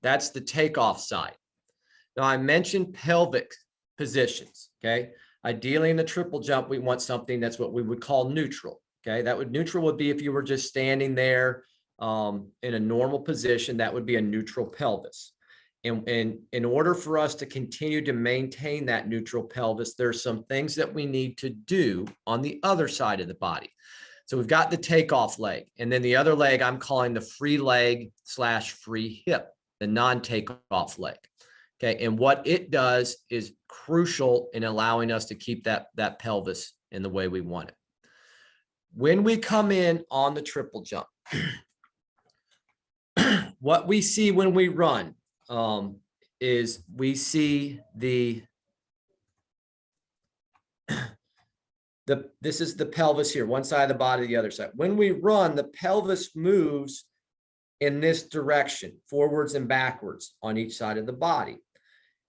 That's the takeoff side. Now, I mentioned pelvic positions, okay? Ideally, in the triple jump, we want something that's what we would call neutral, okay? Neutral would be if you were just standing there in a normal position, that would be a neutral pelvis. And in order for us to continue to maintain that neutral pelvis, there's some things that we need to do on the other side of the body. So we've got the takeoff leg, and then the other leg I'm calling the free leg / free hip, the non-takeoff leg. Okay, and what it does is crucial in allowing us to keep that pelvis in the way we want it. When we come in on the triple jump, what we see when we run is we see this is the pelvis here, one side of the body, the other side. When we run, the pelvis moves in this direction, forwards and backwards on each side of the body.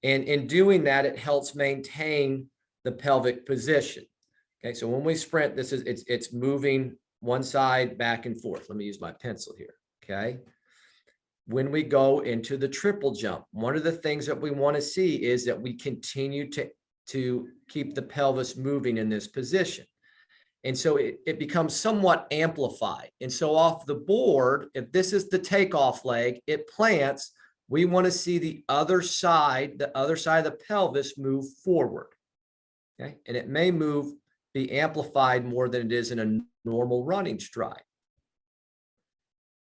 And in doing that, it helps maintain the pelvic position. Okay, so when we sprint, it's moving one side back and forth. Let me use my pencil here. Okay. When we go into the triple jump, one of the things that we want to see is that we continue to keep the pelvis moving in this position. And so it becomes somewhat amplified. And so off the board, if this is the takeoff leg, it plants, we want to see the other side of the pelvis move forward. Okay. And it may be amplified more than it is in a normal running stride.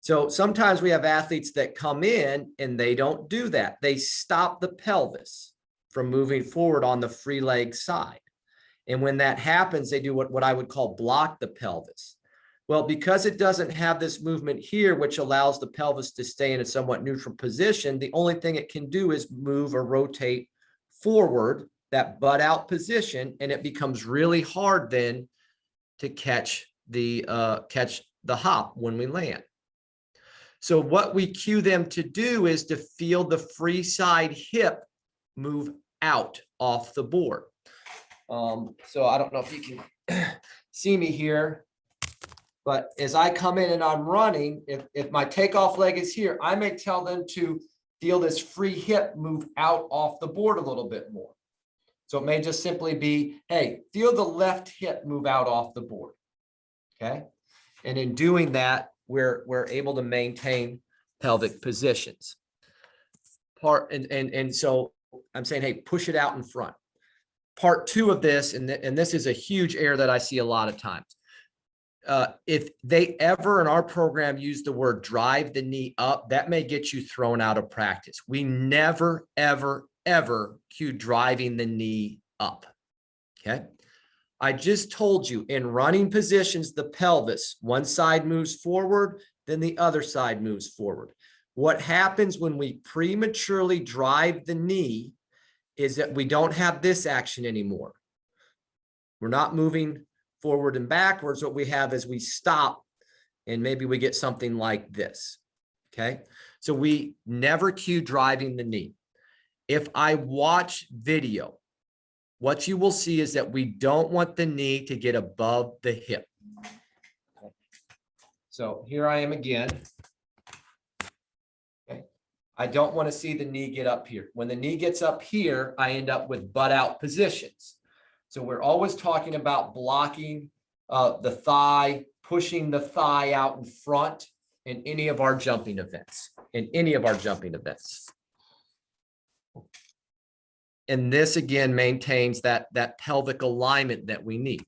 So sometimes we have athletes that come in and they don't do that. They stop the pelvis from moving forward on the free leg side. And when that happens, they do what I would call block the pelvis. Well, because it doesn't have this movement here, which allows the pelvis to stay in a somewhat neutral position, the only thing it can do is move or rotate forward, that butt out position, and it becomes really hard then to catch the hop when we land. So what we cue them to do is to feel the free side hip move out off the board. So I don't know if you can see me here, but as I come in and I'm running, if my takeoff leg is here, I may tell them to feel this free hip move out off the board a little bit more. So it may just simply be, hey, feel the left hip move out off the board. Okay. And in doing that, we're able to maintain pelvic positions. And so I'm saying, hey, push it out in front. Part two of this, and this is a huge error that I see a lot of times. If they ever in our program use the word drive the knee up, that may get you thrown out of practice. We never, ever, ever cue driving the knee up. Okay. I just told you in running positions, the pelvis, one side moves forward, then the other side moves forward. What happens when we prematurely drive the knee is that we don't have this action anymore. We're not moving forward and backwards. What we have is we stop and maybe we get something like this. Okay. So we never cue driving the knee. If I watch video, what you will see is that we don't want the knee to get above the hip. So here I am again. Okay. I don't want to see the knee get up here. When the knee gets up here, I end up with butt out positions. So we're always talking about blocking the thigh, pushing the thigh out in front in any of our jumping events, And this again maintains that pelvic alignment that we need.